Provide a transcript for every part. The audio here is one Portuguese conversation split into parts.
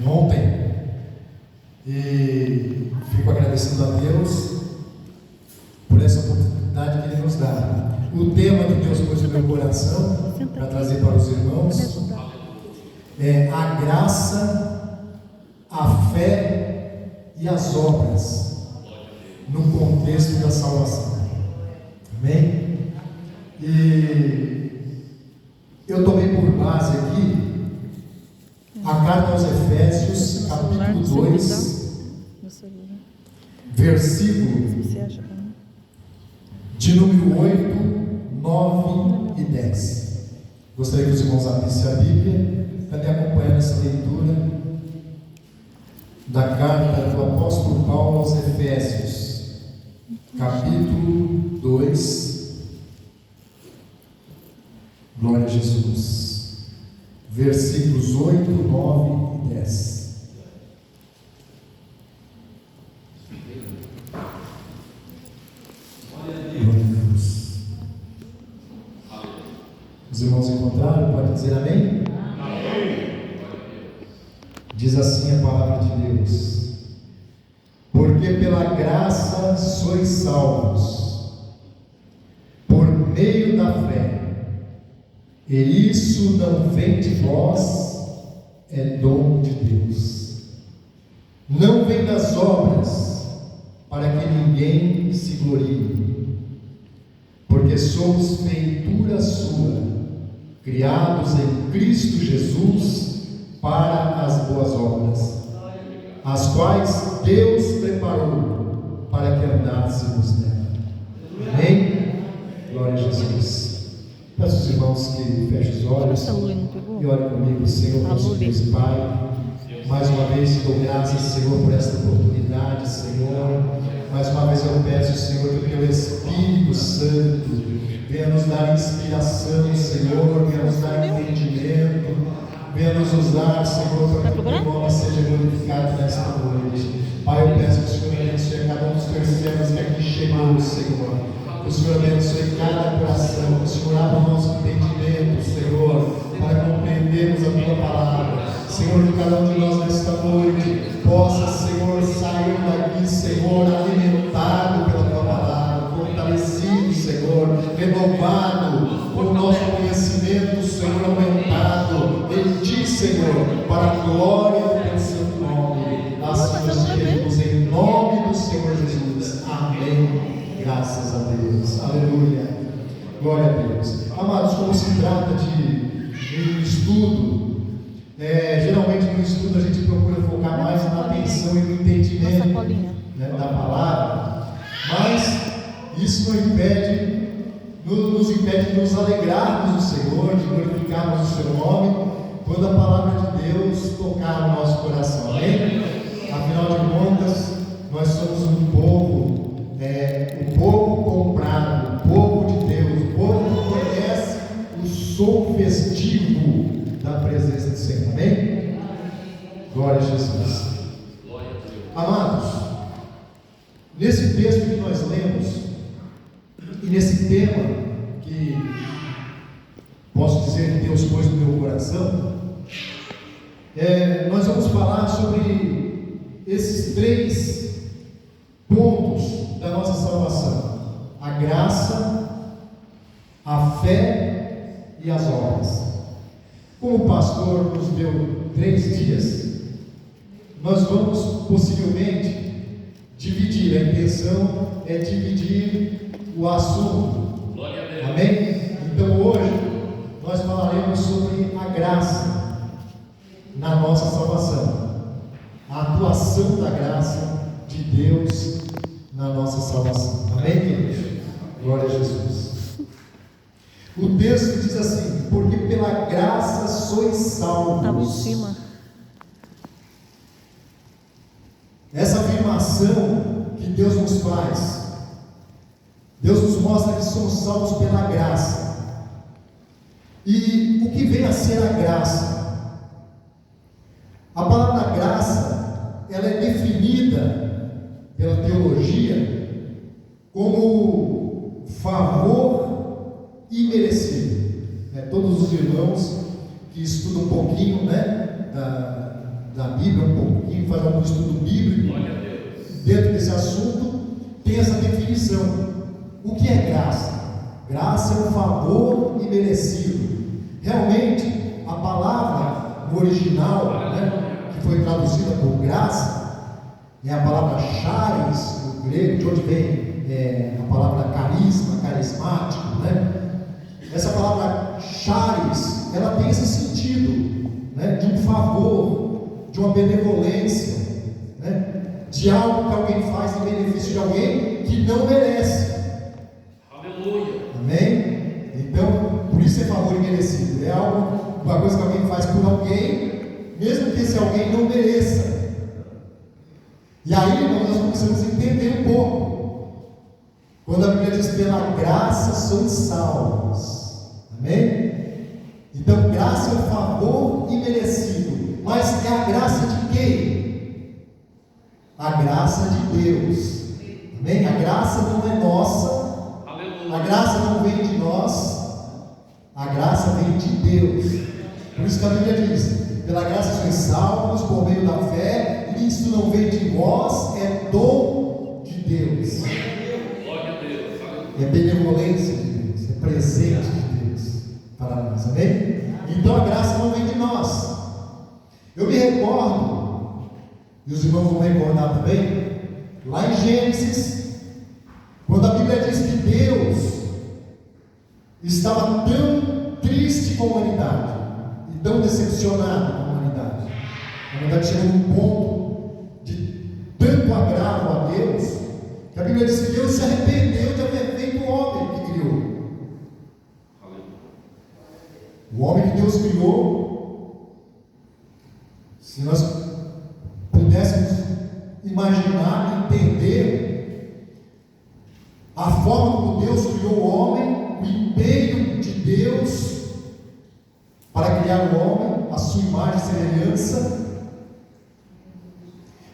ontem. E fico agradecendo a Deus por essa oportunidade que Ele nos dá. O tema que Deus pôs no meu coração para trazer para os irmãos é a graça, a fé e as obras no contexto da salvação. Amém? E eu tomei por base aqui a carta aos Efésios, capítulo 2, versículo de número 8, 9 e 10. Gostaria que os irmãos abrissem a Bíblia para me acompanhar nessa leitura da carta do apóstolo Paulo aos Efésios, capítulo 2. Glória a Jesus. Versículos 8, 9 e 10. Os irmãos encontraram? Pode dizer amém? Amém. Diz assim a palavra de Deus: porque pela graça sois salvos, por meio da fé, e isso não vem de vós, é dom de Deus. Não vem das obras, para que ninguém se glorie, porque somos feitura sua, criados em Cristo Jesus para as boas obras, as quais Deus preparou para que andássemos nela. Amém? Glória a Jesus. Peço aos irmãos que fechem os olhos e orem comigo. Senhor, nosso Deus e Pai, mais uma vez te dou graças, Senhor, por esta oportunidade, Senhor. Mais uma vez eu peço, Senhor, que o teu Espírito Santo venha nos dar inspiração, Senhor, venha nos dar entendimento, venha nos usar, Senhor, para que o teu nome seja glorificado nesta noite. Pai, eu peço que o Senhor abençoe cada um dos teus servos que aqui chegou, Senhor. Que o Senhor abençoe cada coração, que o Senhor abra o nosso entendimento, Senhor, para compreendermos a tua palavra. Senhor, que cada um de nós nesta noite possa, Senhor, sair daqui, Senhor, alimentado pela tua palavra, fortalecido, Senhor, renovado, com o nosso conhecimento, Senhor, aumentado em ti, Senhor, para a glória do teu santo nome. Assim nos pedimos em nome do Senhor Jesus. Amém. Graças a Deus. Aleluia. Glória a Deus. Amados, como se trata de um estudo, geralmente no estudo a gente procura focar mais na atenção e no entendimento, né, da palavra, mas isso nos impede de nos alegrarmos no Senhor, de glorificarmos o seu nome, quando a palavra de Deus tocar o nosso coração. Amém? Afinal de contas, nós somos um povo, o povo comprado, o povo de Deus, o povo que conhece o som festivo da presença do Senhor. Amém? Glória a Jesus. Amados, nesse texto que nós lemos, e nesse tema que posso dizer que Deus pôs no meu coração, nós vamos falar sobre esses 3 pontos da nossa salvação: a graça, a fé e as obras. Como o pastor nos deu 3 dias, nós vamos possivelmente dividir. A intenção é dividir o assunto. Amém? Então hoje nós falaremos sobre a graça na nossa salvação, a atuação da graça de Deus na nossa salvação. Amém, queridos? Glória a Jesus. O texto diz assim: porque pela graça sois salvos. Estava em cima. Essa afirmação que Deus nos faz, Deus nos mostra que somos salvos pela graça. E o que vem a ser a graça? A palavra graça, ela é definida pela teologia como favor imerecido. Todos os irmãos que estudam um pouquinho, da Bíblia um pouquinho, faz algum estudo bíblico dentro desse assunto, tem essa definição. O que é graça? Graça é um favor imerecido. Realmente, a palavra no original, que foi traduzida por graça, é a palavra charis, no grego, de onde vem a palavra carisma, carismático, Essa palavra charis, ela tem esse sentido, de um favor, de uma benevolência, de algo que alguém faz em benefício de alguém que não merece. Aleluia. Amém? Então, por isso é favor imerecido. É algo, uma coisa que alguém faz por alguém, mesmo que esse alguém não mereça. E aí, irmãos, nós precisamos entender um pouco. Quando a Bíblia diz: pela graça sois salvos. Amém? Então, graça é um favor imerecido. Mas é a graça de quem? A graça de Deus. Amém? A graça não é nossa. A graça não vem de nós. A graça vem de Deus. Por isso que a Bíblia diz: pela graça sois salvos por meio da fé. E isso não vem de vós, é dom de Deus. É benevolência de Deus, é presente de Deus para nós. Amém? Então a graça não vem de nós. Eu me recordo, e os irmãos vão recordar também, lá em Gênesis, quando a Bíblia diz que Deus estava tão triste com a humanidade e tão decepcionado com a humanidade. Na verdade, chegou num ponto de tanto agravo a Deus, que a Bíblia diz que Deus se arrependeu de haver feito o homem que criou. O homem que Deus criou, se nós pudéssemos imaginar, entender a forma como Deus criou o homem, o empenho de Deus para criar o homem, a sua imagem e semelhança.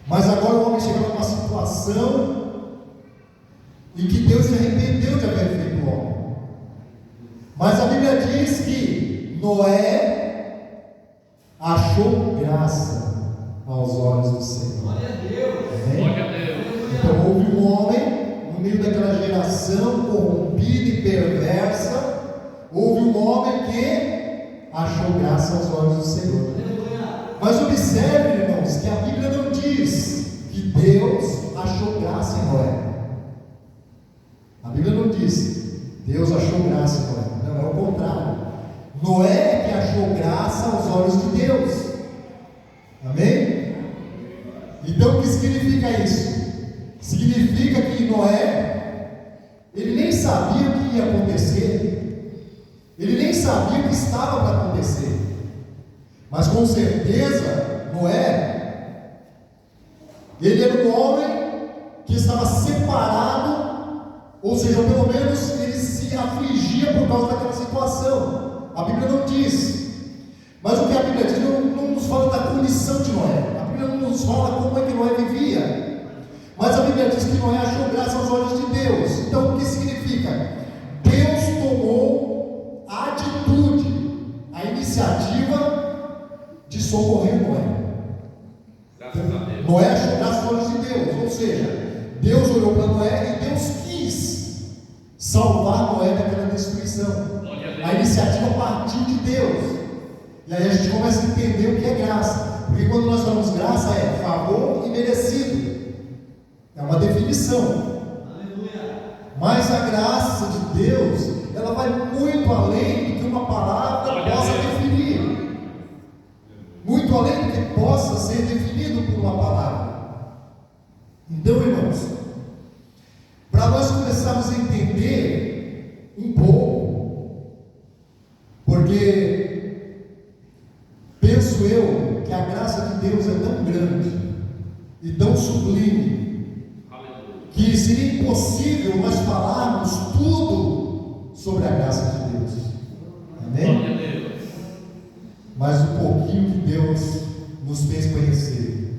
Mas agora o homem chegou numa situação em que Deus se arrependeu de haver feito o homem. Mas a Bíblia diz que Noé achou graça aos olhos do Senhor. Glória a Deus. Glória a Deus. Então houve um homem no meio daquela geração corrompida e perversa. Houve um homem que achou graça aos olhos do Senhor. Mas observe, irmãos, que a Bíblia não diz que Deus achou graça em Noé. A Bíblia não diz Deus achou graça em Noé. Não, é o contrário. Noé é que achou graça aos olhos de Deus. Amém? Então o que significa isso? Significa que Noé, ele nem sabia o que ia acontecer, ele nem sabia o que estava para acontecer, mas com certeza Noé, ele era um homem que estava separado, ou seja, pelo menos ele se afligia por causa daquela situação. A Bíblia não diz, mas o que a Bíblia diz não nos fala da condição de Noé. A Bíblia não nos fala como é que Noé vivia, mas a Bíblia diz que Noé achou graça aos olhos de Deus. Então o que significa? Deus tomou a atitude, a iniciativa de socorrer Noé. Graças a Deus. Noé achou graça aos olhos de Deus, ou seja, Deus olhou para Noé e Deus quis salvar Noé daquela destruição. A iniciativa partiu de Deus. E aí a gente começa a entender o que é graça. Porque quando nós falamos graça é favor imerecido. É uma definição. Aleluia. Mas a graça de Deus, ela vai muito além do que uma palavra possa definir. Muito além do que possa ser definido por uma palavra. Então, irmãos, para nós começarmos a entender um pouco, porque penso eu que a graça de Deus é tão grande e tão sublime que seria impossível nós falarmos tudo sobre a graça de Deus. Amém? Mas o pouquinho que Deus nos fez conhecer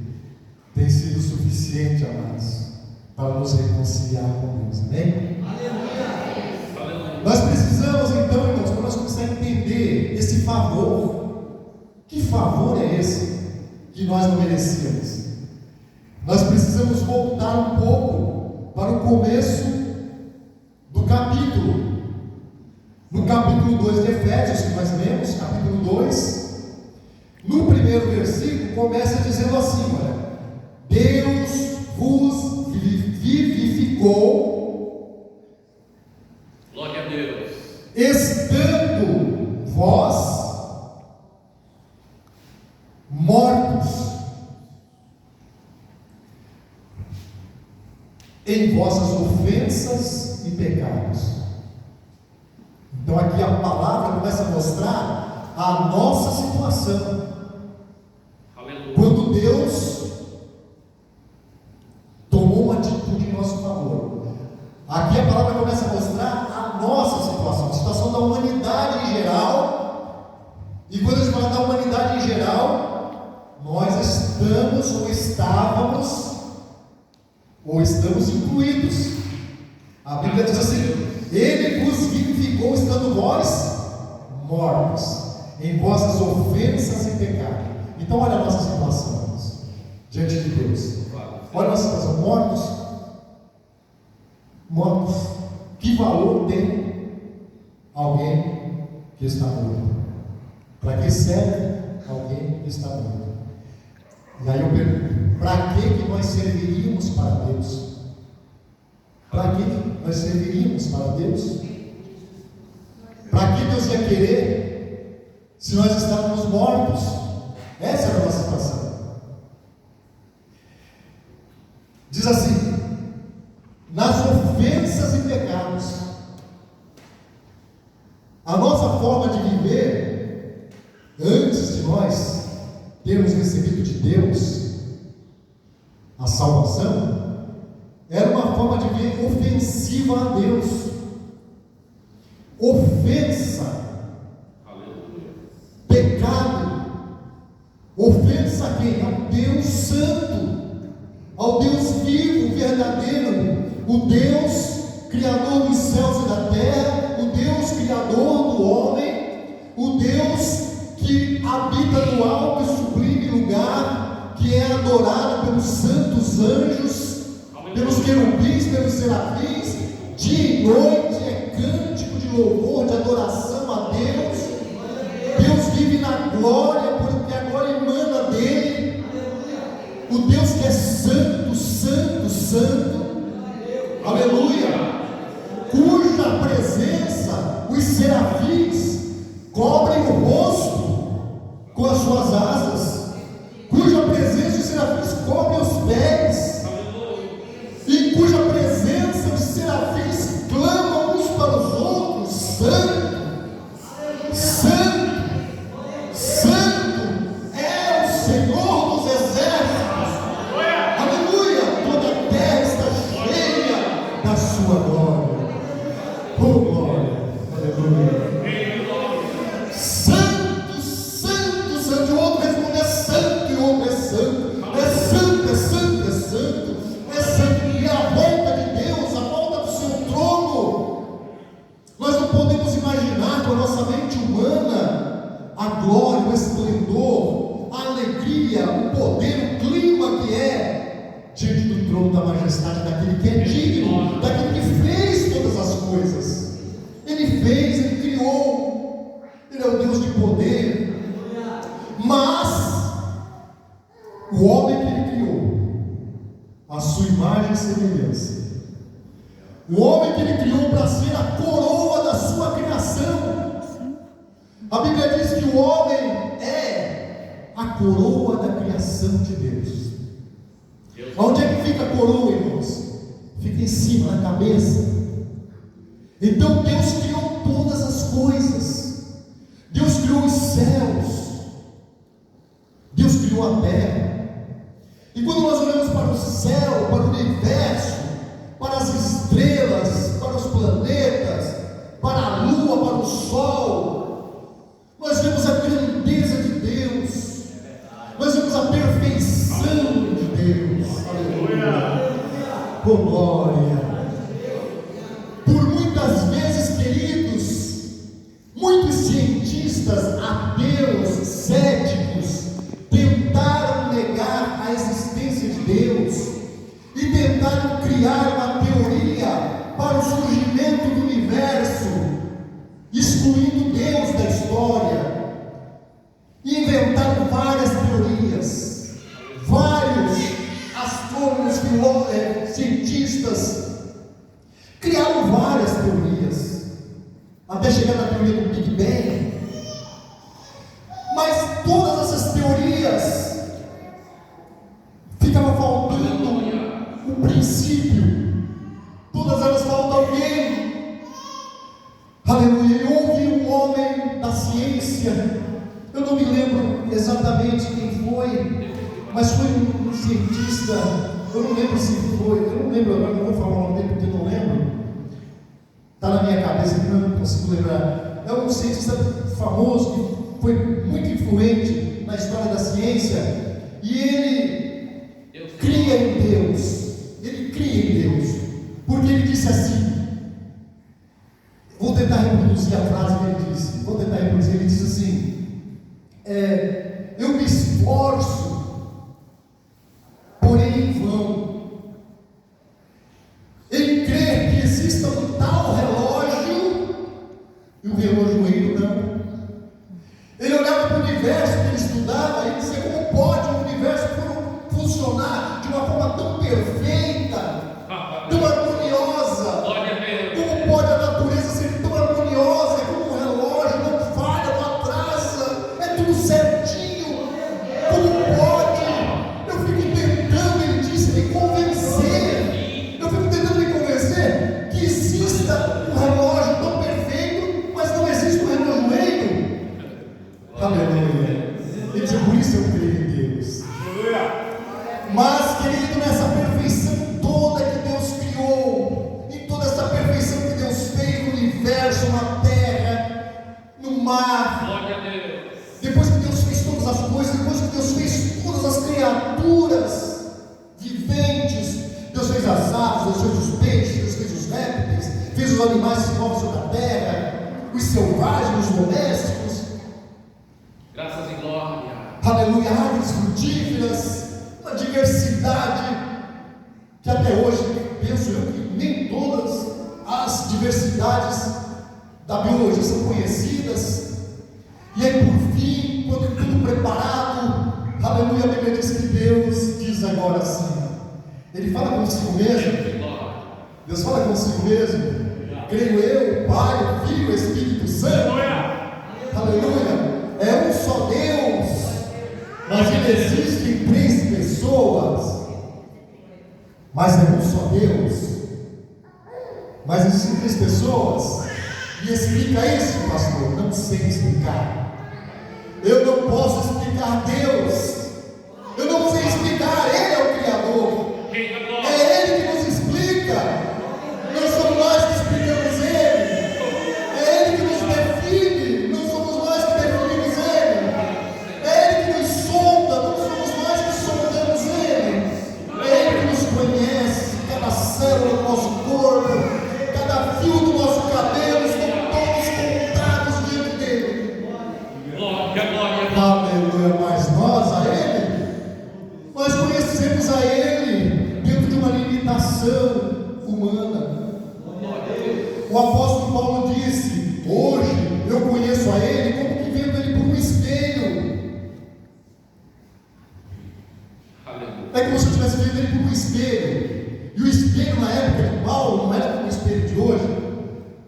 tem sido suficiente, amados, para nos reconciliar com Deus. Amém? Nós precisamos então, irmãos, para nós começar a entender esse favor. Que favor é esse que nós não merecíamos. Nós precisamos voltar um pouco para o começo do capítulo. No capítulo 2 de Efésios, que nós lemos, capítulo 2, no primeiro versículo, começa dizendo assim: olha, Deus vos vivificou, glória a Deus, estando vós mortos em vossas ofensas e pecados. Então aqui a palavra começa a mostrar a nossa situação. aleluia, Quando Deus tomou uma atitude em nosso favor. Aqui a palavra começa a mostrar a nossa situação, a situação da humanidade em geral. E quando a gente fala da humanidade em geral, nós estamos ou estamos incluídos. A Bíblia diz assim: Ele vos vivificou estando vós mortos em vossas ofensas e pecados. Então olha a nossa situação, irmãos, diante de Deus. Olha a nossa situação: mortos. Que valor tem alguém que está morto? Para que serve alguém que está morto? E aí eu pergunto: para que nós serviríamos para Deus? Para que nós serviríamos para Deus? Para que Deus ia querer se nós estávamos mortos? Essa é a nossa situação. Diz assim: nas ofensas e pecados. A nossa forma de viver, antes de nós termos recebido de Deus a salvação, era uma forma de viver ofensiva a Deus. Ofensa, aleluia, pecado. Ofensa a quem? Ao Deus Santo, ao Deus vivo, verdadeiro, o Deus Criador dos céus e da terra, o Deus Criador do homem, o Deus que habita no alto e sublime lugar, que é adorado pelos santos anjos, pelos querubins, pelos serafins, dia e noite é cântico de louvor, de adoração a Deus. Deus vive na glória, porque a glória emana dele. O Deus que é santo, santo, santo, aleluia, cuja presença os serafins cobrem o rosto com as suas asas, cuja presença os serafins cobrem os pés, e cuja presença os serafins clamam uns para os outros: santo, santo, santo é o Senhor dos exércitos, aleluia, toda a terra está cheia da sua glória. Oh glória, aleluia. Santo, santo, santo. E o outro responde: é santo, e o outro é santo, é santo, é santo, é santo, é santo. E a volta de Deus, a volta do seu trono, nós não podemos imaginar com a nossa mente humana a glória, o esplendor, a alegria, o poder, o clima que é diante do trono da majestade daquele que é digno, daquele que fez todas as coisas. Ele fez, ele criou, ele é o Deus de poder. Mas o homem que ele criou, a sua imagem e semelhança, o homem que ele criou para ser a coroa da sua criação. A Bíblia diz que o homem é a coroa da criação de Deus. Onde é que fica a coroa, irmãos? Fica em cima, na cabeça. Então Deus criou todas as coisas. Deus criou os céus, Deus criou a terra. E quando nós olhamos para o céu, para o universo, para as estrelas, para os planetas, para a lua, para o sol, nós vemos a grandeza de Deus, nós vemos a perfeição de Deus. Aleluia! Oh glória! Por muitas vezes, queridos, muitos cientistas ateus, céticos, tentaram várias teorias, vários astrônomos, cientistas criaram várias teorias, até chegar na teoria do Big Bang. Mas todas essas teorias ficava faltando o princípio. Todas elas faltam alguém. Aleluia. E houve um homem da ciência, eu não me lembro exatamente quem foi, mas foi um cientista, eu não lembro se foi, eu não lembro agora, não vou falar o nome dele porque eu não lembro, está na minha cabeça, eu não consigo lembrar. É um cientista famoso que foi muito influente na história da ciência, e ele cria em Deus, porque ele disse assim, vou tentar reproduzir a frase que ele disse, ele disse assim, eu me esforço, porém em vão, em crer que exista um tal relógio, e o relojoeiro não. Ele olhava para o universo que ele estudava e dizia, como pode o universo funcionar de uma forma tão perfeita, tão harmoniosa? Como pode a natureza ser tão harmoniosa, como um relógio, não falha, não atrasa, é tudo certinho? Como pode? Eu fico tentando, ele disse, me convencer que exista um relógio tão perfeito, mas não existe um relojoeiro. Aleluia. Ele diz, por isso eu creio em Deus. Mas, querido, nessa perfeição toda que Deus criou, em toda essa perfeição que Deus fez no universo, na terra, no mar, depois que Deus fez todas as coisas, depois que Deus fez todas as criaturas viventes, Deus fez as aves, Deus fez os peixes, Deus fez os répteis, fez os animais que se movem sobre a terra, os selvagens, os domésticos, graças e glória, aleluia, árvores frutíferas, uma diversidade que até hoje, penso eu, que nem todas as diversidades da biologia são conhecidas. E aí por fim, quando tudo preparado, aleluia, a Bíblia diz que Deus diz agora assim, Ele fala consigo mesmo, Deus fala consigo mesmo, creio eu, o Pai, o Filho, o Espírito Santo, aleluia, é um só Deus, mas Ele existe em 3 pessoas, mas é um só Deus, mas existem 3 pessoas. Me explica isso, pastor? Não sei explicar. Eu não posso explicar Deus, eu não sei explicar, Ele é o Criador, é Ele que nos explica, não somos nós que explicamos Ele, é Ele que nos define, não somos nós que definimos Ele, é Ele que nos sonda, não somos nós que sondamos Ele, é Ele que nos conhece, cada célula do nosso corpo, cada fio do nosso cabelo, estão todos contados diante dele. Aleluia, mas nós a Ele, nós conhecemos a Ele dentro de uma limitação humana. O apóstolo Paulo disse, hoje eu conheço a Ele como que vendo Ele por um espelho. É como se eu estivesse vendo Ele por um espelho. E o espelho na época de Paulo não era como o espelho de hoje,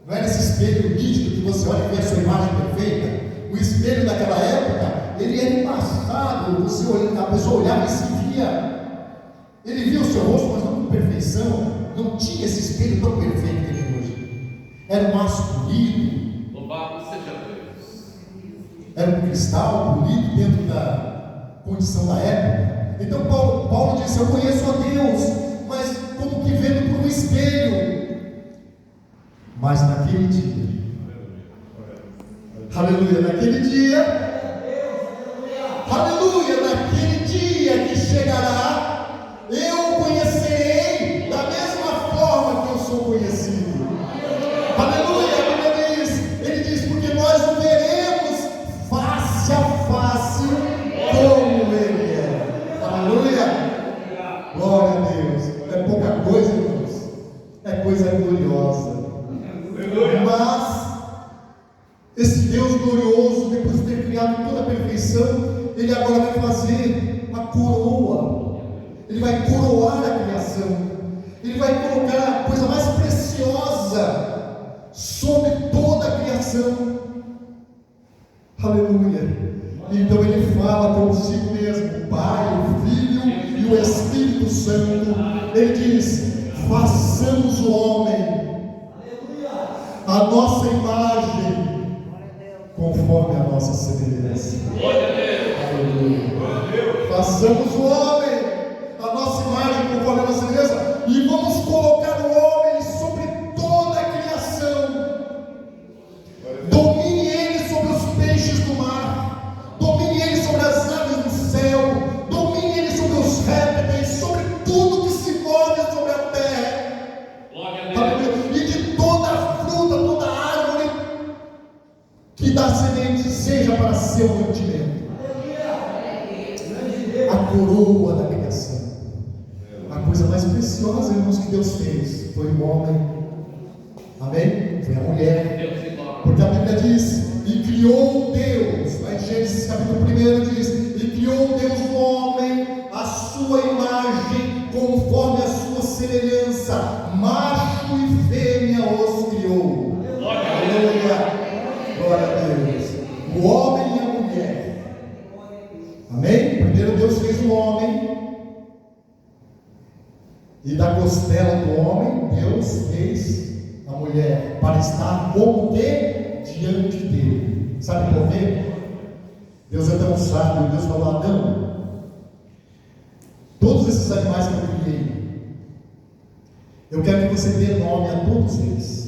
não era esse espelho nítido que você olha e vê a sua imagem perfeita. O espelho daquela época, ele era embaçado, a pessoa olhava e se via, ele via o seu rosto, mas não com perfeição, não tinha esse espelho tão perfeito que ele tem hoje. Era um aço polido, louvado seja Deus, era um cristal polido dentro da condição da época. Então Paulo disse, eu conheço a Deus, mas como que vendo por um espelho. Mas naquele dia, aleluia, naquele dia, aleluia, naquele dia que chegará, eu o conhecerei da mesma forma que eu sou conhecido. Aleluia, a Bíblia diz, ele diz, porque nós o veremos face a face como ele é. Aleluia, glória a Deus. É pouca coisa, irmãos, é coisa gloriosa. Mas esse Deus glorioso, depois de ter criado toda a perfeição, Ele agora vai fazer a coroa. Ele vai coroar a criação. Ele vai colocar a coisa mais preciosa sobre toda a criação. Aleluia. Então ele fala consigo mesmo, o Pai, o Filho e o Espírito Santo. Ele diz: façamos o homem a nossa imagem, conforme a nossa semelhança. Aleluia. Façamos o homem a nossa imagem, conforme a nossa semelhança, e vamos colocar o homem sobre toda a criação. Domine ele sobre os peixes do mar, domine ele sobre as aves do céu, domine ele sobre os répteis, sobre tudo que se move sobre a terra. E de toda fruta, toda árvore que dá semente, seja para seu mantimento. A coroa da criação, a coisa mais preciosa, irmãos, que Deus fez foi o homem. Amém? Foi a mulher. Porque a Bíblia diz: e criou Deus, lá em Gênesis capítulo 1 diz: e criou Deus o homem à sua imagem, conforme a sua semelhança, macho e fêmea os criou. Aleluia. Glória a Deus. O homem e a mulher. Amém? Primeiro Deus fez o homem, e da costela do homem Deus fez a mulher, para estar como que diante dele. Sabe por quê? Deus é tão sábio. Deus falou: Adão, todos esses animais que eu criei, eu quero que você dê nome a todos eles.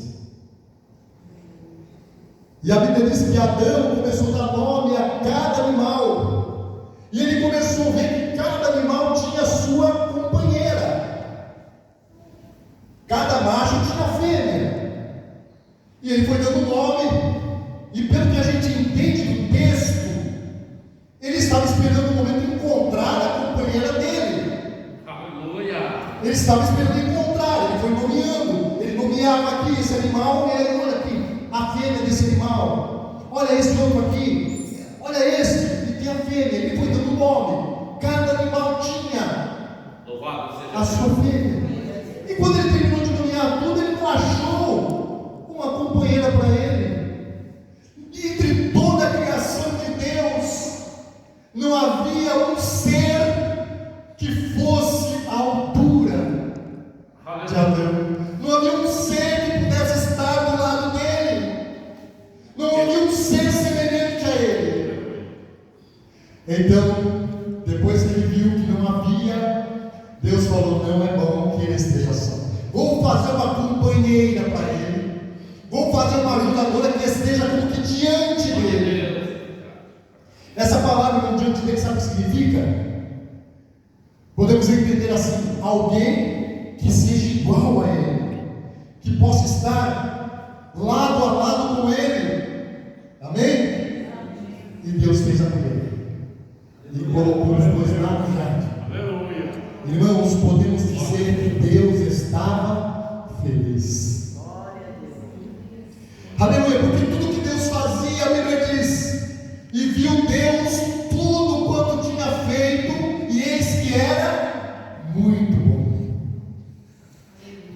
E a Bíblia diz que Adão começou a dar nome a cada animal, e ele começou a ver que cada animal tinha sua companheira, cada macho tinha fêmea, e ele foi dando nome. E pelo que a gente entende do texto, ele estava esperando o momento de encontrar a companheira dele. Aleluia. Ele estava esperando encontrar, ele foi nomeando. Ele nomeava aqui esse animal, e aí, olha aqui, a fêmea desse animal. Olha esse outro aqui, olha esse, e tem a fêmea. Ele foi dando nome. Cada animal tinha a sua fêmea. E quando ele terminou de nomear tudo, ele não achou uma companheira para ele. Entre toda a criação de Deus, não havia um ser que fosse à altura de Adão. Não havia um ser que pudesse estar do lado dele. Não havia um ser semelhante a ele. Então, depois que ele viu que não havia, Deus falou: não é bom que ele esteja só. Vou fazer uma companheira para ele. Vou fazer uma ajudadora que esteja como que diante dele. Essa palavra diante dele, sabe o que significa? Podemos entender assim: alguém que seja igual a ele, que possa estar lado a lado com ele. Amém? E Deus fez a mulher e colocou os dois lá no jardim. Irmãos, podemos dizer que Deus estava feliz. Aleluia, porque tudo que Deus fazia, a Bíblia diz: e viu Deus tudo quanto tinha feito, e eis que era muito bom.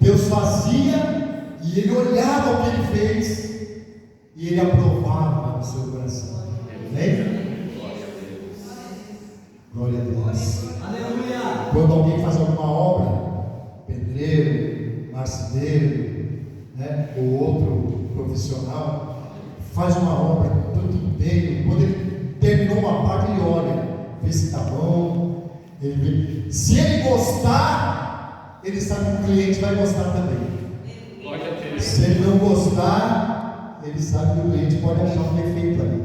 Deus fazia, e ele olhava o que ele fez, e ele aprovava no seu coração. Amém? Glória a Deus. Aleluia. Quando alguém faz alguma obra, pedreiro, marceneiro, ou outro profissional, faz uma obra com tanto empenho, quando ele terminou uma parte, ele olha, vê se está bom, ele vê. Se ele gostar, ele sabe que o cliente vai gostar também. Se ele não gostar, ele sabe que o cliente pode achar um defeito ali.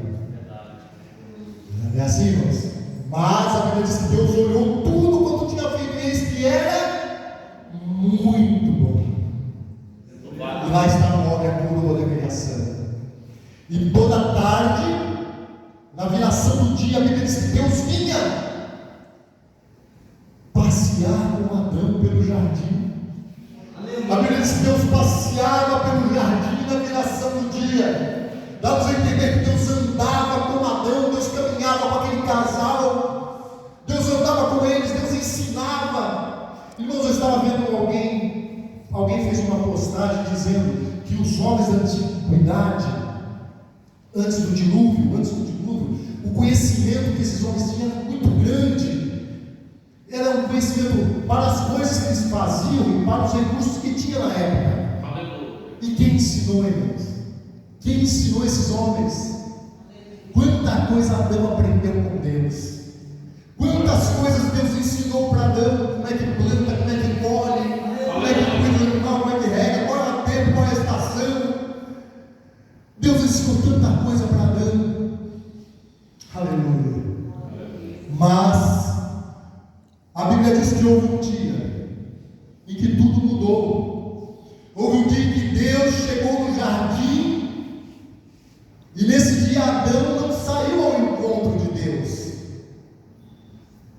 Não é assim, irmãos? Mas a Bíblia diz que Deus olhou tudo quanto tinha feito, e eis que era muito bom. E lá está no homem a coroa da criação. E toda tarde, na viração do dia, a Bíblia diz que Deus vinha passear com Adão pelo jardim. A Bíblia diz que Deus passeava pelo jardim na viração do dia. Dá-nos a entender que Deus andava com Adão, Deus caminhava com aquele casal estava vendo alguém fez uma postagem dizendo que os homens da antiguidade, antes do dilúvio, o conhecimento que esses homens tinham era muito grande. Era um conhecimento para as coisas que eles faziam e para os recursos que tinha na época. E quem ensinou, irmãos? Quem ensinou esses homens? Quanta coisa Adão aprendeu com Deus. Quantas coisas Deus ensinou para Adão. Como é que planta, como é que colhe, como é que cuida do animal, como é que rega, qual é o tempo, qual é a estação. Deus ensinou tanta coisa para Adão. Aleluia. Mas a Bíblia diz que houve um dia em que tudo mudou. Houve um dia em que Deus chegou no jardim, e nesse dia Adão não saiu ao encontro de Deus.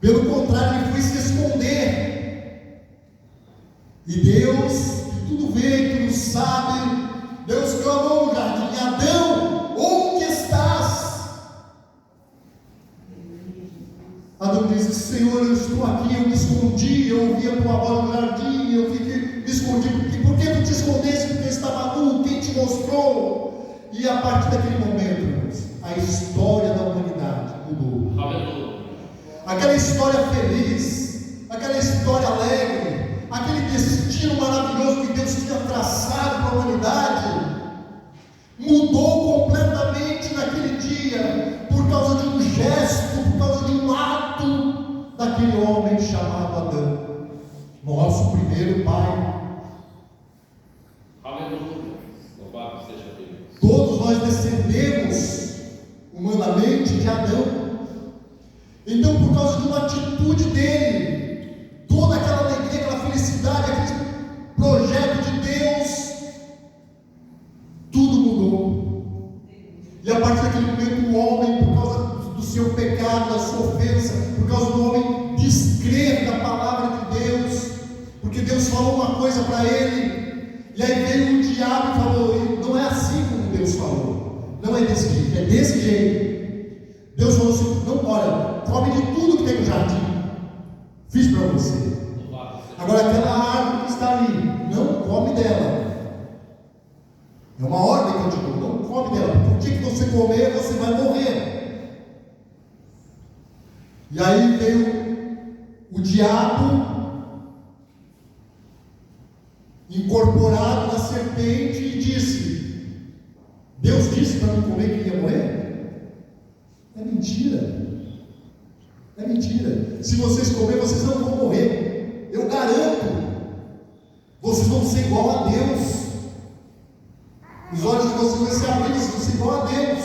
Pelo contrário, ele foi se esconder. E Deus, que tudo vê, que tudo sabe, Deus clamou no jardim: Adão, onde estás? Adão disse: Senhor, eu estou aqui, eu me escondi, eu ouvi a tua voz no jardim, eu me escondi. Por que tu te escondeste? Porque estava nu, quem te mostrou? E a partir daquele momento, irmãos, a história da humanidade mudou. Aleluia. Aquela história feliz, aquela história alegre, aquele destino maravilhoso que Deus tinha traçado para a humanidade, mudou completamente naquele dia, por causa de um gesto, por causa de um ato daquele homem chamado Adão, nosso primeiro pai. Aleluia. Louvado seja Deus. Todos nós descendemos humanamente de Adão. Então, por causa de uma atitude dele, toda aquela alegria, aquela felicidade, aquele projeto de Deus, tudo mudou. E a partir daquele momento, o homem, por causa do seu pecado, da sua ofensa, por causa do homem descrer da palavra de Deus, porque Deus falou uma coisa para ele, e aí veio o diabo e falou: não é assim como Deus falou, não é desse jeito, é desse jeito. Deus falou assim: não, olha, come de tudo que tem no jardim, fiz para você. Agora aquela árvore que está ali, não come dela. É uma ordem que eu te dou, não come dela, porque o dia que você comer, você vai morrer. E aí veio o diabo, incorporado na serpente, e disse: Deus disse para não comer que ia morrer? É mentira. É mentira. Se vocês comerem, vocês não vão morrer. Eu garanto. Vocês vão ser igual a Deus. Os olhos de vocês vão se abrir, vocês vão ser igual a Deus.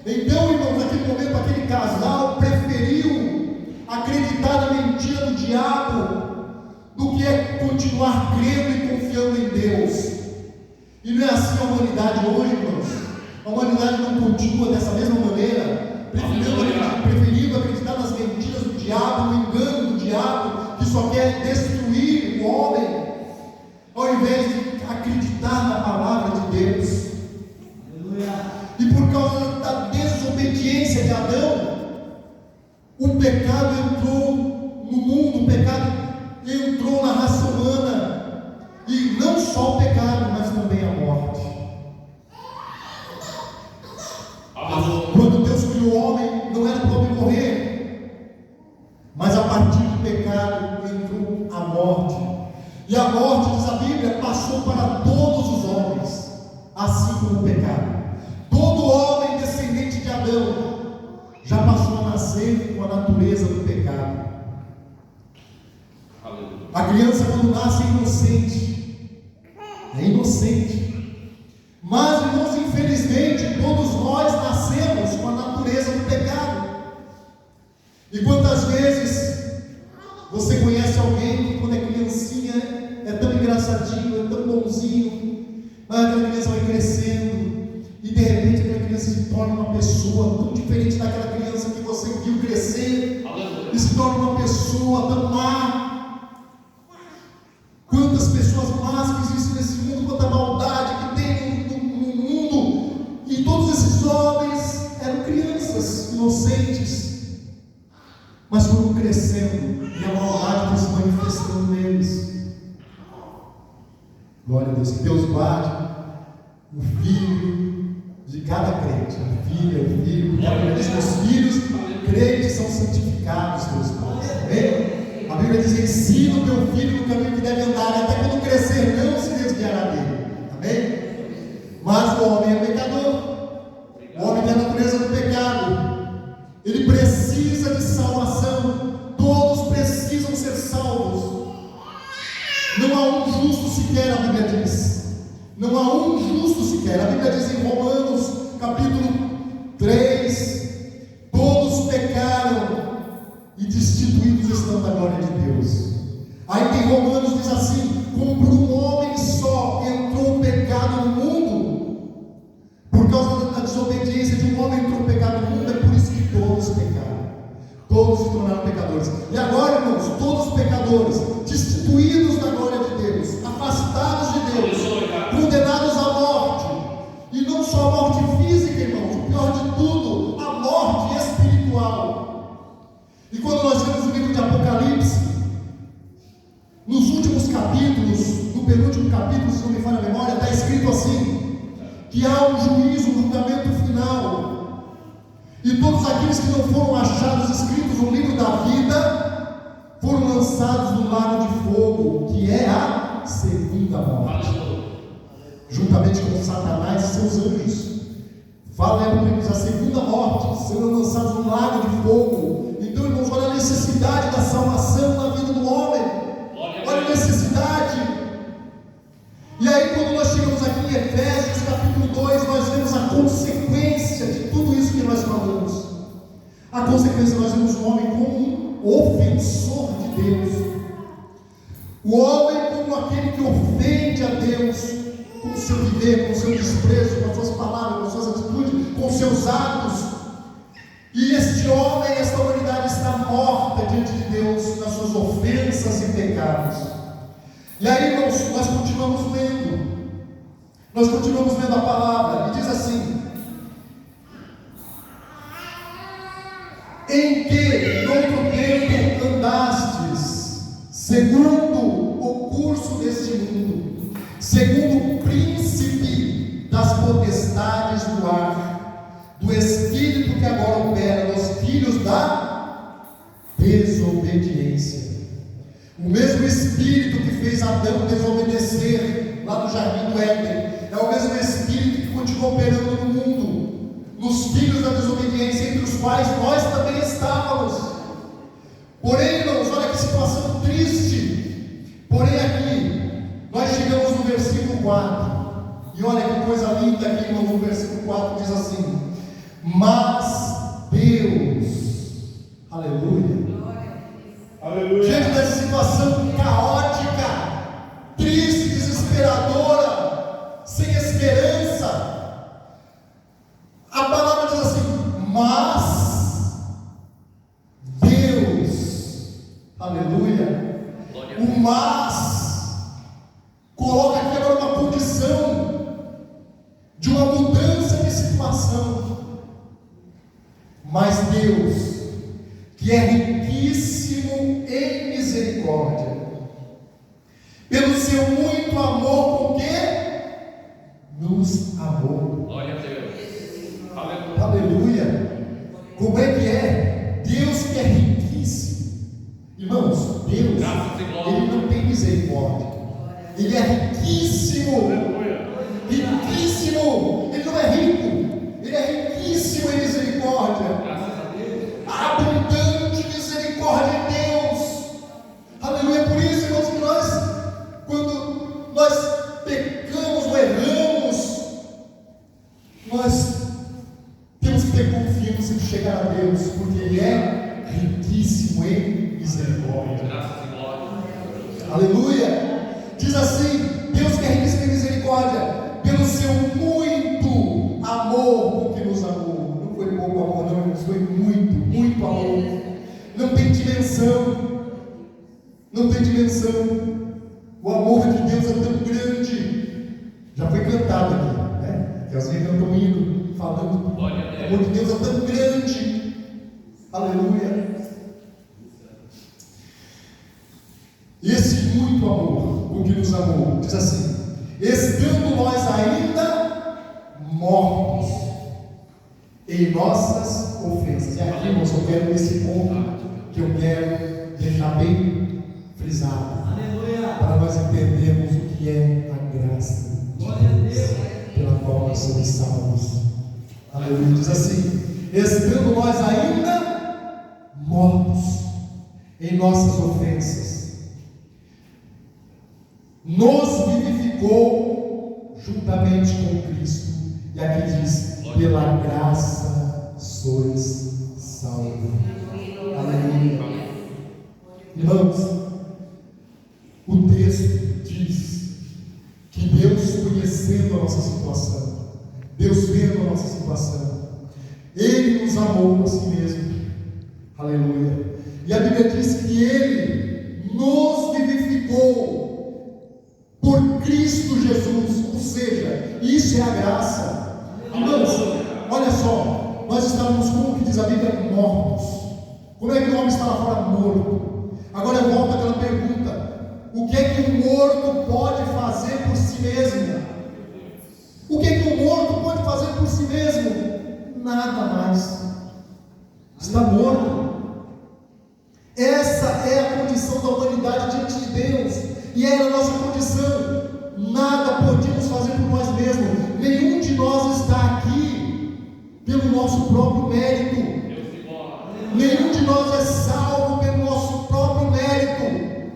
Então, irmãos, naquele momento, aquele casal preferiu acreditar na mentira do diabo do que é continuar crendo e confiando em Deus. E não é assim a humanidade hoje, irmãos. A humanidade não continua dessa mesma maneira, preferindo acreditar nas mentiras do diabo, no engano do diabo, que só quer destruir o homem, ao invés de acreditar na palavra de Deus. E por causa da desobediência de Adão, o pecado entrou no mundo, o pecado entrou na raça humana, e não só o pecado, mas também a morte. Quando Deus criou o homem, não era para o homem morrer, mas a partir do pecado entrou a morte. E a morte, diz a Bíblia, passou para todos os homens, assim como o pecado. Todo homem descendente de Adão já passou a nascer com a natureza do pecado. A criança, quando nasce, é inocente. É inocente. Mas, irmãos, infelizmente, todos nós nascemos com a natureza do pecado. E quantas vezes você conhece alguém que, quando é criancinha, é tão engraçadinho, é tão bonzinho, mas aquela criança vai crescendo, e de repente aquela criança se torna uma pessoa tão diferente daquela criança que você viu crescer, e se torna uma pessoa tão má. Quantas pessoas más que existem nesse mundo, quanta maldade que tem no mundo, e todos esses homens eram crianças inocentes, mas foram crescendo, e a maldade foi se manifestando neles. Glória a Deus. Que Deus guarde o filho de cada crente, a filha, o filho, porque a Bíblia diz que os filhos crentes são santificados pelos pais. Amém? A Bíblia diz: ensina o teu filho no caminho que deve andar, e até quando crescer não se desviará dele. Amém? Mas o homem é pecador. O homem tem a natureza do pecado. Ele precisa de salvação. Todos precisam ser salvos. Não há um justo sequer, a Bíblia diz. Não há um justo sequer. A Bíblia diz em Romanos, capítulo 3: todos pecaram e destituídos estão da glória de Deus. Aí em Romanos diz assim: como por um homem só entrou o pecado no mundo, por causa da desobediência de um homem entrou o pecado no mundo, é por isso que todos pecaram. Todos se tornaram pecadores. E agora, irmãos, todos pecadores, destituídos da glória de Deus, afastados de Deus, condenados à morte. E não só a morte física, irmãos, o pior de tudo, a morte espiritual. E quando nós vemos o livro de Apocalipse, nos últimos capítulos, no penúltimo capítulo, se não me falha a memória, está escrito assim: que há um juízo, um julgamento final. E todos aqueles que não foram achados escritos no livro da vida foram lançados no lago de fogo, que é a segunda morte, juntamente com Satanás e seus anjos. Fala a segunda morte, serão lançados no lago de fogo. Então, irmãos, olha a necessidade da salvação na vida do homem. Olha a necessidade. E aí, quando nós chegamos aqui em Efésios capítulo 2, nós vemos a consequência de tudo isso que nós falamos. A consequência, nós vemos o homem como um ofensor de Deus, o homem como aquele que ofende a Deus com o seu viver, com o seu desprezo, com as suas palavras, com as suas atitudes, com os seus atos. E este homem, esta humanidade está morta diante de Deus nas suas ofensas e pecados. E aí, irmãos, nós continuamos lendo a palavra, e diz assim: em que noutro tempo andastes, segundo o curso deste mundo, segundo o príncipe das potestades do ar, do espírito que agora opera nos filhos da desobediência. O mesmo espírito que fez Adão desobedecer lá no jardim do Éden é o mesmo espírito que continua operando no mundo, nos filhos da desobediência, entre os quais nós também estávamos. Porém, irmãos, olha que situação triste. Porém, aqui nós chegamos no versículo 4, e olha que coisa linda aqui, irmãos, no versículo 4 diz assim: mas Deus, aleluia, aleluia, diante dessa situação caótica, triste, desesperadora, sem esperança, a palavra diz assim: mas Deus, aleluia, o mas coloca aqui agora uma condição de uma mudança de situação. Mas Deus, que é riquíssimo em misericórdia, pelo seu muito amor, com que nos amou. Glória a Deus. Aleluia. Aleluia. Como é que é? Deus que é riquíssimo. Irmãos, Deus, Ele não tem misericórdia. Ele é riquíssimo. Riquíssimo. Ele não é rico. Ele é riquíssimo em misericórdia. Abundante misericórdia de Deus. Aleluia. Por isso, irmãos, que nós, quando nós pecamos ou erramos, nós temos que ter confiança de chegar a Deus, porque Ele é riquíssimo em misericórdia. Aleluia. Diz assim: Deus que é riquíssimo em misericórdia, pelo seu muito amor com que nos amou. Não foi pouco amor, não, foi muito, muito amor. Não tem dimensão. Não tem dimensão. O amor de Deus é tão grande. Já foi cantado aqui, né? Que as vezes eu estou indo falando. O amor de Deus é tão grande. Aleluia. E esse muito amor com que nos amou, diz assim: estando nós ainda mortos em nossas ofensas. E aqui, irmãos, eu quero esse ponto que eu quero deixar bem frisado, para nós entendermos o que é a graça de Deus, pela qual nós somos salvos. Aleluia. Diz assim: estando nós ainda mortos em nossas ofensas, nos vivificou juntamente com Cristo. E aqui diz: pela graça sois salvos. Aleluia. Irmãos, o texto diz que Deus, conhecendo a nossa situação, Deus vendo a nossa situação, Ele nos amou a si mesmo. Aleluia. E a Bíblia diz que Ele nos vivificou por Cristo Jesus. Ou seja, isso é a graça. Irmãos, olha só, nós estávamos, como que diz a Bíblia, mortos. Como é que o homem está lá fora morto? Agora eu volto àquela pergunta: o que é que um morto pode fazer por si mesmo? O que é que um morto pode fazer por si mesmo? Nada mais. Está morto. Essa é a condição da humanidade diante de Deus, e era a nossa condição. Nada podíamos fazer por nós mesmos. Nenhum de nós está aqui pelo nosso próprio mérito. Nenhum de nós é salvo pelo nosso próprio mérito.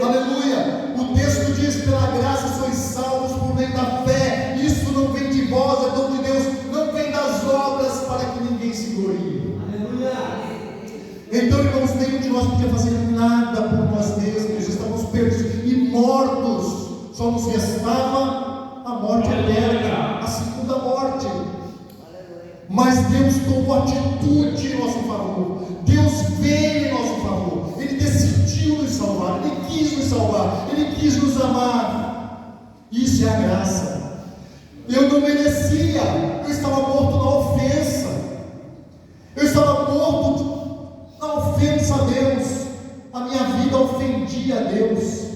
Aleluia. O texto diz: pela graça sois salvos por meio da fé. Isso não vem de vós, é dom de Deus, não vem das obras, para que ninguém se glorie. Então, irmãos, nenhum de nós podia fazer nada por nós mesmos. Estávamos perdidos e mortos. Só nos restava a morte eterna, a segunda morte. Mas Deus tomou atitude em nosso favor. Deus veio em nosso favor. Ele decidiu nos salvar. Ele quis nos salvar. Ele quis nos amar. Isso é a graça. Eu não merecia. Eu estava morto na ofensa. Eu estava morto na ofensa a Deus. A minha vida ofendia a Deus.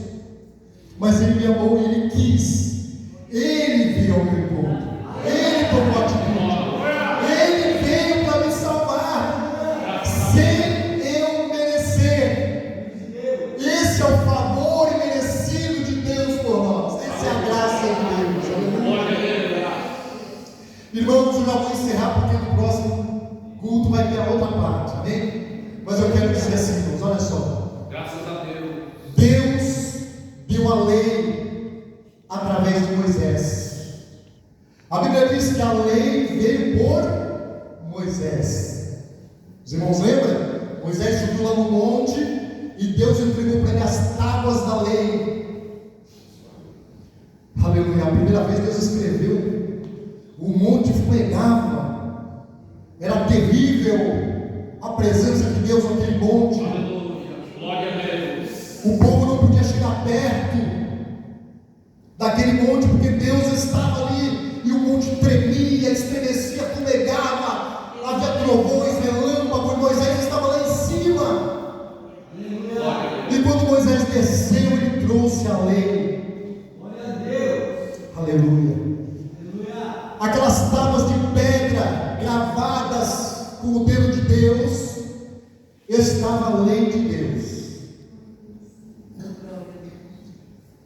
Mas Ele me amou e Ele quis. Ele veio ao meu encontro. Ele tomou atitude. Ele veio para me salvar, sem eu merecer. Esse é o favor imerecido de Deus por nós. Essa é a graça de Deus. Irmãos, eu já vou encerrar, porque no próximo culto vai ter a outra parte, amém? Mas eu quero dizer assim, irmãos, olha só. Graças a Deus. Deus deu a lei através de Moisés. A Bíblia diz que a lei veio por Moisés. Os irmãos lembram? Moisés subiu lá no monte e Deus entregou para ele as tábuas da lei. Aleluia. A primeira vez Deus escreveu, o monte fumegava. Era terrível a presença de Deus naquele monte. Glória a Deus. O povo não podia chegar perto daquele monte, porque Deus estava ali. E o monte tremia, estremecia, fumegava, havia trovões, relâmpagos, e Moisés estava lá em cima. E quando Moisés desceu, ele trouxe a lei. Glória a Deus. Aleluia. Aquelas tábuas de pedra gravadas com o dedo de Deus, estava a lei de Deus.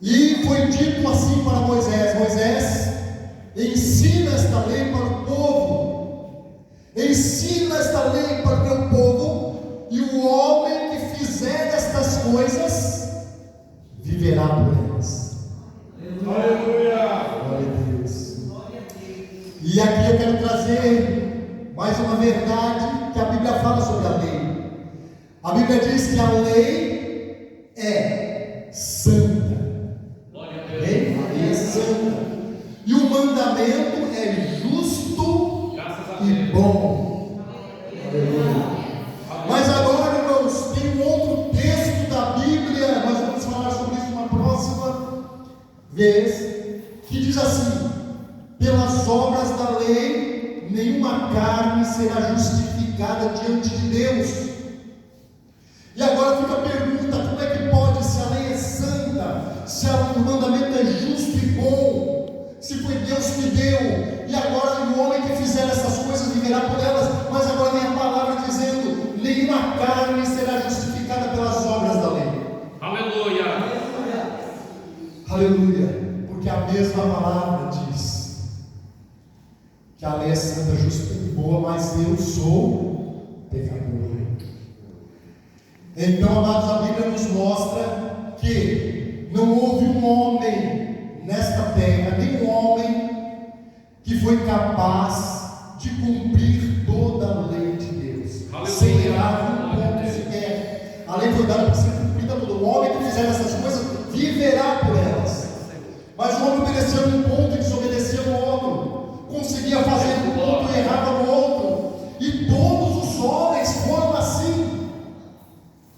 E foi dito assim para Moisés: Moisés, ensina esta lei para o povo. Ensina esta lei para o meu povo, e o homem que fizer estas coisas viverá por elas. Aleluia. Glória a Deus. E aqui eu quero trazer mais uma verdade que a Bíblia fala sobre a lei. A Bíblia diz que a lei é santa. A lei é santa. E o mandamento é justo e bom. Aleluia. Mas agora, irmãos, tem um outro texto da Bíblia, nós vamos falar sobre isso numa próxima vez, que diz assim: pelas obras da lei, nenhuma carne será justificada diante de Deus. E agora fica a pergunta: como é que pode, se a lei é santa, se o mandamento é justo e bom, se foi Deus que deu, e agora o homem que fizer essas coisas viverá por elas, mas agora vem a palavra dizendo: nenhuma carne será justificada pelas obras da lei. Aleluia. Aleluia, porque a mesma palavra diz que a lei é santa, justa e boa, mas eu sou pecador. Então, amados, a Bíblia nos mostra que não houve um homem nesta terra, nenhum homem que foi capaz de cumprir toda a lei de Deus, Aleluia. sem errar um ponto sequer. A lei foi dada para ser cumprida por um homem que fizer essas coisas, viverá por elas. Mas o homem obedecia num ponto e desobedecia no outro, conseguia fazer um ponto e errava no outro, e todos os homens foram assim.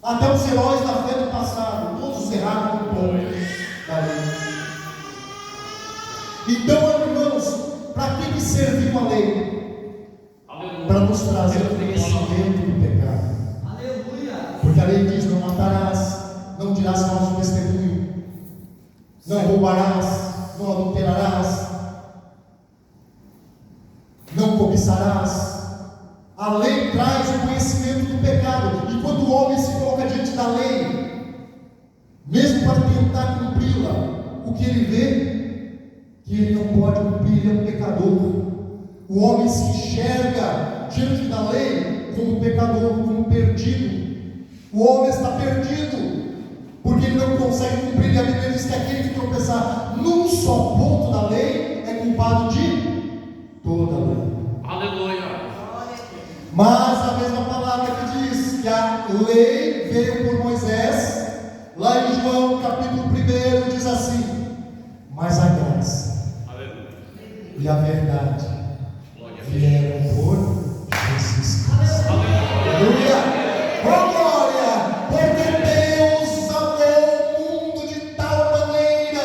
Até os heróis da fé do passado, todos erraram no ponto da lei. Então, irmãos, para que serviu a lei? Para nos trazer o conhecimento do pecado. Porque a lei diz: não matarás, não dirás falso testemunho, não roubarás, não adulterarás, não cobiçarás. A lei traz o conhecimento do pecado, e quando o homem se coloca diante da lei, mesmo para tentar cumpri-la, o que ele vê? Que ele não pode cumprir, ele é um pecador. O homem se enxerga diante da lei como pecador, como perdido. O homem está perdido, porque ele não consegue cumprir, e a Bíblia diz que aquele que tropeçar num só ponto da lei é culpado de toda a lei. Aleluia. Mas a mesma palavra que diz que a lei veio por Moisés, lá em João capítulo 1 diz assim: mas a graça, aleluia, e a verdade vieram por Jesus Cristo. Aleluia! Oh, glória! Porque Deus amou o mundo de tal maneira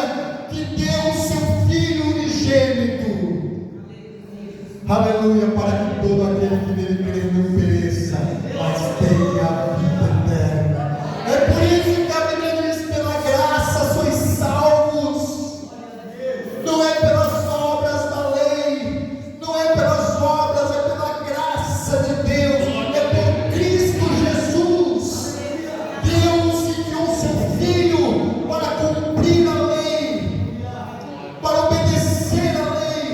que deu o seu Filho unigênito. Aleluia! Para que todo aquele que nele crê não pereça, mas tenha a vida eterna. É por isso que a Bíblia diz: pela graça sois salvos. Não é pelas obras da lei, não é pelas obras, é pela graça de Deus, é por Cristo Jesus. Deus enviou seu Filho para cumprir a lei, para obedecer a lei,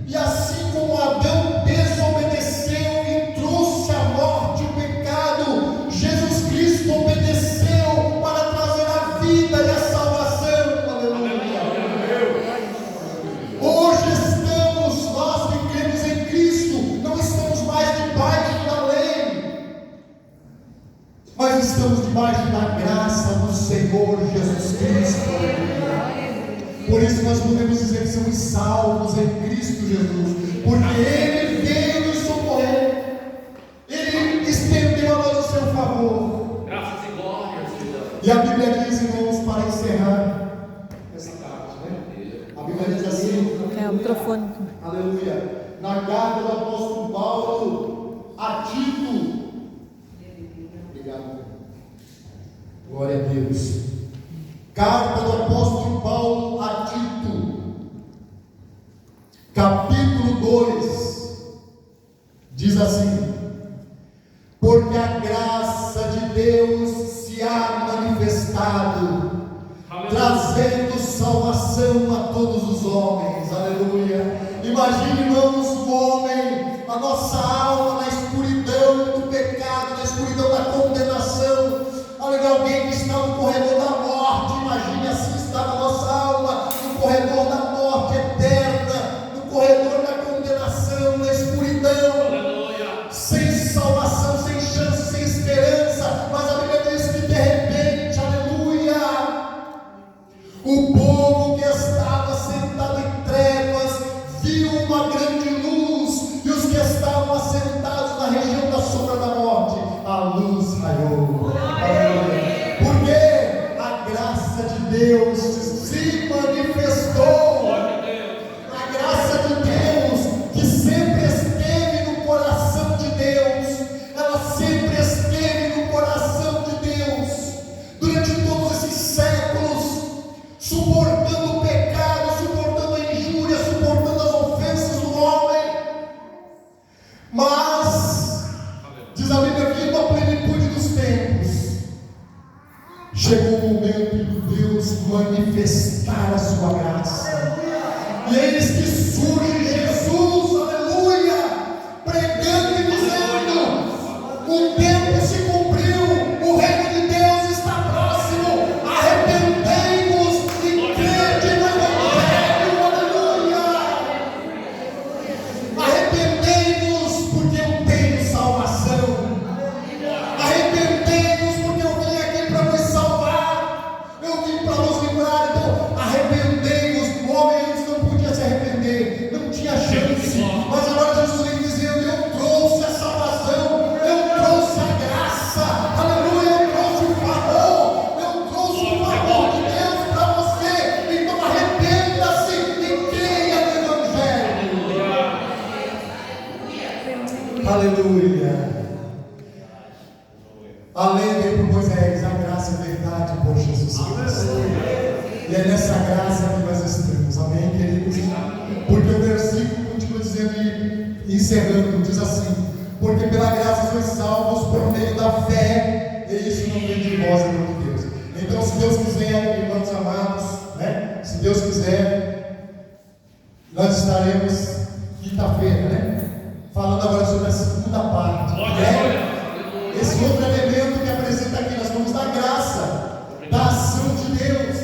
e assim como Adão desobedeceu e trouxe a morte e o pecado, Jesus Cristo obedeceu para trazer a vida e a salvação. Aleluia! Hoje estamos, nós que cremos em Cristo, não estamos mais debaixo da lei, mas estamos debaixo da graça do Senhor Jesus Cristo. Por isso nós podemos dizer que somos salvos em Cristo Jesus, porque Ele veio nos socorrer, Ele estendeu a nós o seu favor. Graças e glórias. E a Bíblia diz, irmãos, para encerrar essa carta, né? A Bíblia diz assim: É o microfone. aleluia, na carta do apóstolo Paulo a Tito. Obrigado. Glória a Deus. Carta do apóstolo Paulo a Tito, capítulo 2, diz assim: porque a graça de Deus se há manifestado, trazendo salvação a todos os homens. Aleluia. Imagine, irmãos, o homem, a nossa alma na escuridão do pecado, na escuridão da condenação. Aleluia. Alguém que está no corredor da morte, imagine assim estava a nossa alma, no corredor da morte eterna, no corredor da condenação, na escuridão. Aleluia. Sem salvação, sem chance, sem esperança. Mas a Bíblia diz que de repente, aleluia, o povo que estava sentado em trevas viu uma grande luz, e os que estavam assentados na região da sombra da morte, a luz raiou. Aleluia. Porque a graça de Deus se manifestou. A graça de Deus, que sempre esteve no coração de Deus, ela sempre esteve no coração de Deus, durante todos esses séculos, suportando o pecado Chegou o momento de Deus manifestar a sua graça. E eis que surge Jesus, aleluia, pregando e dizendo: o tempo se cumpriu, o reino de Deus está próximo, arrependei-vos e crede no Evangelho, aleluia. Arrependei-vos porque eu tenho salvação. Arrependei-vos porque eu vim aqui para nos salvar, eu vim para nos livrar. Então, arrependei-vos. O homem antes não podia se arrepender, não tinha chance, mas agora Jesus vem dizendo: eu trouxe a salvação, eu trouxe a graça, aleluia, eu trouxe o favor, eu trouxe o favor de Deus para você. Então arrependa-se e creia no Evangelho. Aleluia. Além veio por Moisés a graça e a verdade por Jesus Cristo. E é nessa graça que nós estamos, amém, queridos? Porque o versículo continua dizendo, e encerrando, diz assim: porque pela graça sois salvos por meio da fé, e isso não vem de vós, é dom de Deus. Então, se Deus quiser, irmãos amados, né? Se Deus quiser, nós estaremos quinta-feira, né? Falando agora sobre a segunda parte, né? Esse outro elemento que apresenta aqui, nós vamos da graça, da ação de Deus.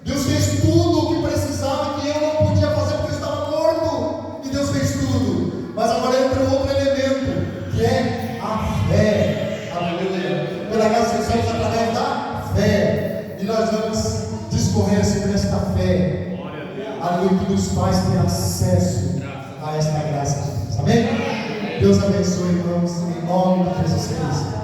Deus fez tudo o que precisava, que eu não podia fazer porque eu estava morto, e Deus fez tudo. Mas agora entra um outro elemento, que é a fé. Aleluia. Pela graça de Deus, através da fé. E nós vamos discorrer sobre esta fé, aleluia, que nos faz ter acesso a esta graça de Deus. Amém? Deus abençoe, irmãos, em nome de Jesus Cristo.